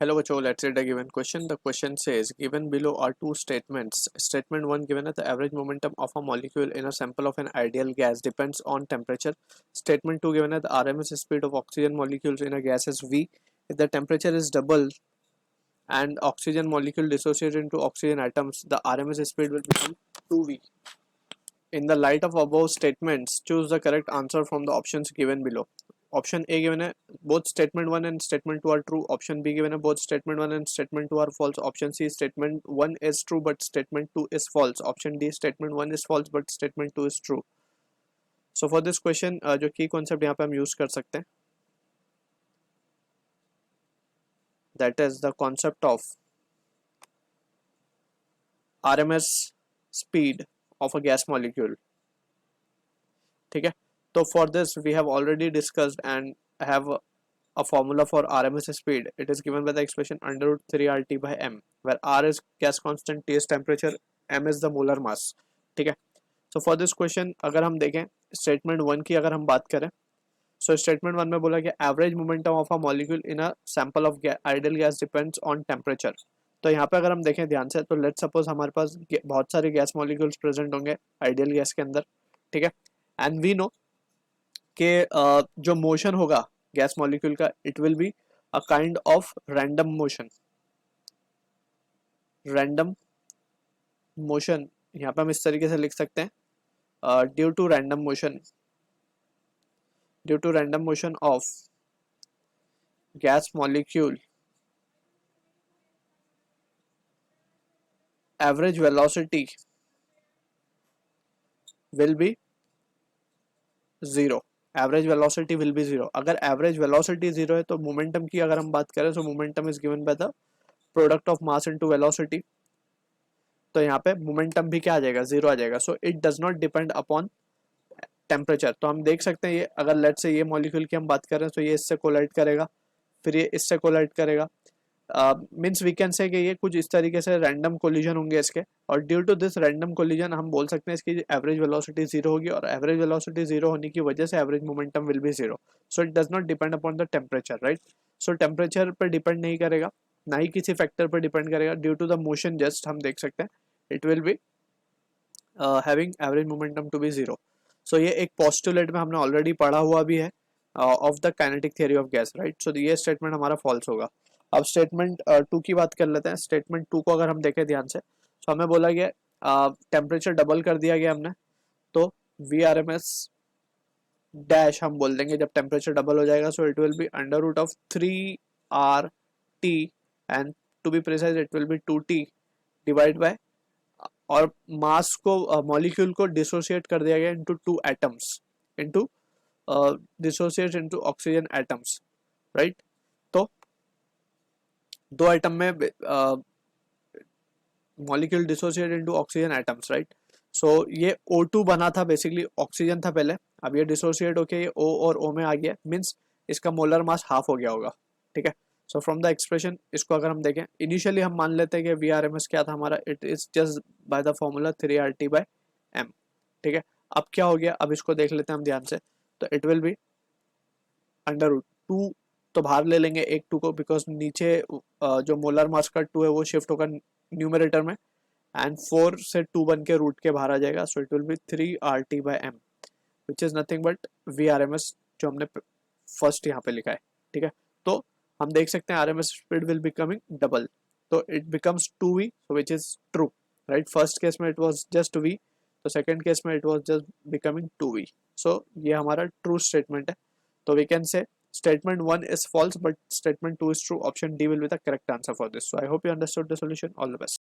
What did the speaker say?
Hello, Bacho. Let's read a given question. The question says, given below are two statements. Statement 1 given that the average momentum of a molecule in a sample of an ideal gas depends on temperature. Statement 2 given that the RMS speed of oxygen molecules in a gas is V. If the temperature is double and oxygen molecule dissociates into oxygen atoms, the RMS speed will become 2V. In the light of above statements, choose the correct answer from the options given below. Option A given है both statement 1 and statement 2 are true. Option B given है both statement 1 and statement 2 are false. Option C statement 1 is true but statement 2 is false. Option D statement 1 is false but statement 2 is true. So for this question जो key concept यहाँ पे हम use कर सकते हैं, that is the concept of RMS speed of a gas molecule. ठीक है, तो for this we have already discussed and have a formula for RMS speed. It is given by the expression under root 3 RT by M, where R is gas constant, T is temperature, M is the molar mass. ठीक है, so for this question अगर हम देखें statement 1 की अगर हम बात करें, so statement 1 में बोला कि average momentum of a molecule in a sample of ideal gas depends on temperature. तो यहाँ पे अगर हम देखें ध्यान से, तो लेट्स सपोज हमारे पास बहुत सारे गैस मॉलिक्यूल्स प्रेजेंट होंगे आइडियल गैस के अंदर. ठीक है, एंड वी नो कि जो मोशन होगा गैस मॉलिक्यूल का, it will be a kind of random motion. Random motion यहाँ पे हम इस तरीके से लिख सकते हैं, due to random motion of gas molecule average velocity will be zero. Average velocity will be zero. अगर एवरेज वेलोसिटी जीरो है तो मोमेंटम की अगर हम बात करें, तो momentum is given by the product of mass into velocity. तो यहाँ पे मोमेंटम भी क्या आ जाएगा, जीरो आ जाएगा. So it does not depend upon temperature. तो हम देख सकते हैं ये अगर लेट से ये मॉलिक्यूल की हम बात करें, तो ये इससे कोलाइड करेगा, फिर ये इससे कोलाइड करेगा. मीन्स वी कैन से कि ये कुछ इस तरीके से रैंडम कोलिजन होंगे इसके, और due to this random collision हम बोल सकते हैं इसकी एवरेज वेलोसिटी जीरो होगी, और एवरेज वेलोसिटी जीरो होने की वजह से average momentum will be zero. So it does not depend upon the temperature, right. So temperature पर डिपेंड नहीं करेगा, ना ही किसी फैक्टर पर डिपेंड करेगा. Due to the motion just हम देख सकते हैं it will be having average momentum to be zero. So ये एक पोस्टुलेट में हमने ऑलरेडी पढ़ा हुआ भी है of the kinetic theory of gas, right. So ये स्टेटमेंट हमारा फॉल्स होगा. अब स्टेटमेंट 2 की बात कर लेते हैं. स्टेटमेंट 2 को अगर हम देखें ध्यान से, तो हमें बोला गया टेम्परेचर डबल कर दिया गया हमने, तो V R M S dash हम बोल देंगे जब टेम्परेचर डबल हो जाएगा. So it will be under root of 3RT, and to be precise it will be 2T divide by, और मास को मॉलिक्यूल को डिसोसिएट कर दिया गया into 2 atoms, into dissociate into oxygen atoms, right. तो 2 atom में molecule dissociate into oxygen atoms, right. So ये O2 बना था, बेसिकली ऑक्सीजन था पहले, अब ये डिसोसिएट होके ये O और O में आ गया, मींस इसका मोलर मास हाफ हो गया होगा. ठीक है, सो फ्रॉम द एक्सप्रेशन इसको अगर हम देखें, इनिशियली हम मान लेते हैं कि VRMS क्या था हमारा, it is just by the formula 3RT by M. ठीक है, अब क्या हो गया, अब इसको देख लेते हैं हम ध्यान से. तो it will be under root 2, तो बाहर ले लेंगे एक 2 को, बिकॉज नीचे जो मोलर मास का 2 है वो शिफ्ट होगा न्यूमरेटर में, एंड 4 से 2 बन के रूट के बाहर आ जाएगा. So it will be 3RT by M, which is nothing but VRMS जो हमने फर्स्ट यहाँ पे लिखा है. ठीक है, तो हम देख सकते हैं RMS speed will becoming double, तो it becomes 2V, so which is true, right. First case में इट वाज जस्ट V, तो सेकंड केस में it was just becoming 2V. So ये हमारा ट्रू स्टेटमेंट है. तो we can say statement 1 is false but statement 2 is true. Option D will be the correct answer for this. So I hope you understood the solution. All the best.